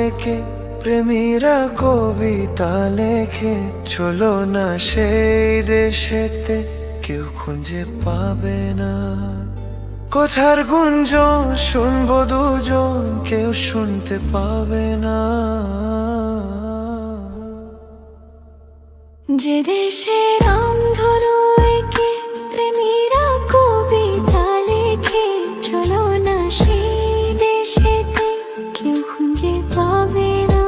একে প্রেমীরা কবিতা লেখে, চলো না সেই দেশেতে কেউ খুঁজে পাবে না। কথার গুঞ্জন শুনবো দুজন, কেউ শুনতে পাবে না। যে দেশে রামধনু এঁকে প্রেমীরা কবিতা লেখে, চলো না সেই দেশেতে কেউ খুঁজে পাবে না।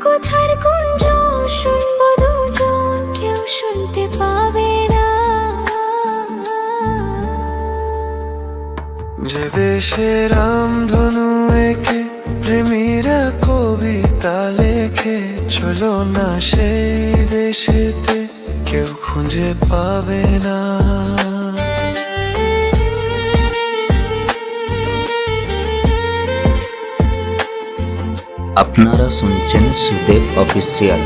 কথার গুঞ্জন শুনবো দুজন, কেউ শুনতে পাবে না। যে দেশে রামধনু এঁকে প্রেমীরা কবিতা লেখে, চলো না সেই দেশেতে কেউ খুঁজে পাবে না। আপনারা শুনছেন সুদেব অফিসিয়াল।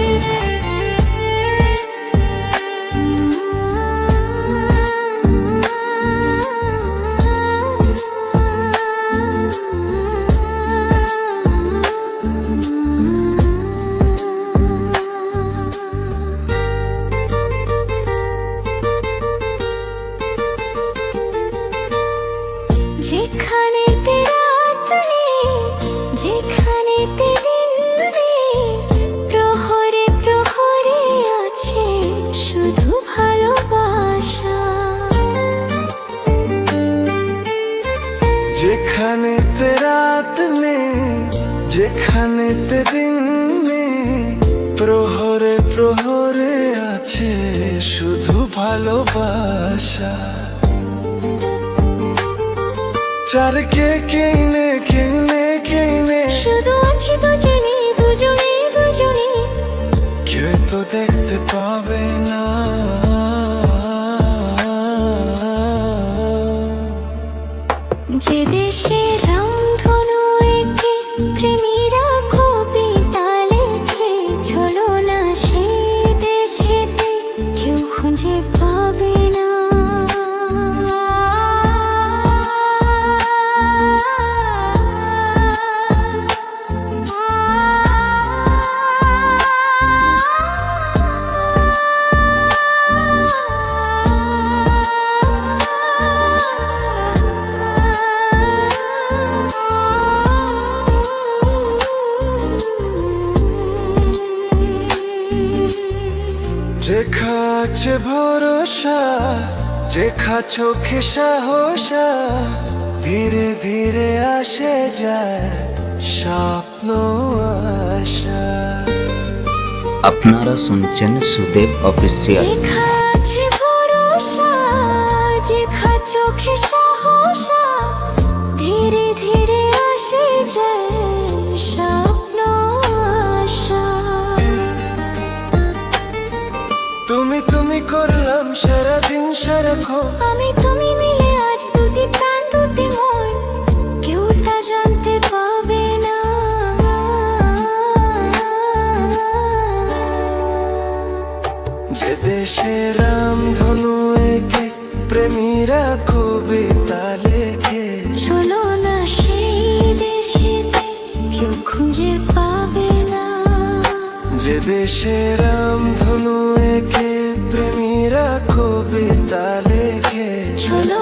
যেখানেতে রাত নেই, যেখানেতে দিন নেই, প্রহরে প্রহরে আছে শুধু ভালোবাসা। যেখানেতে রাত নেই, যেখানেতে দিন নেই, প্রহরে প্রহরে আছে শুধু ভালোবাসা। চারকে কেনে কেনে কেনে শুধু আছি দুজনে দুজনে দুজনে, কেউ তো দেখতে পাবে না। যে দেশে রামধনু এঁকে প্রেমীরা কবিতা লেখে, চলো না সেই দেশেতে কেউ খুঁজে পাবে না। যেখা আছে ভরসা, যেখা চোখে সাহসা, ধীরে ধীরে আসে যায় স্বপ্ন আশা। আপনারা শুনছেন সুদেব অফিসিয়াল। যেখা আছে ভরসা, যেখা চোখে সাহসা, ধীরে ধীরে আসে যায় স্বপ্ন আশা। তুমি তুমি করলাম সারাদিন সারাক্ষণ, আমি তুমি মিলে আজ দুটি প্রাণ দুটি মন, কেউ তা জানতে পাবে না। যে দেশে রামধনু এঁকে প্রেমীরা কবিতা লেখে, চলো না সেই দেশেতে কেউ খুঁজে পাবে না। যে দেশে রামধনু এঁকে প্রেমীরা কবিতা লেখে, চলো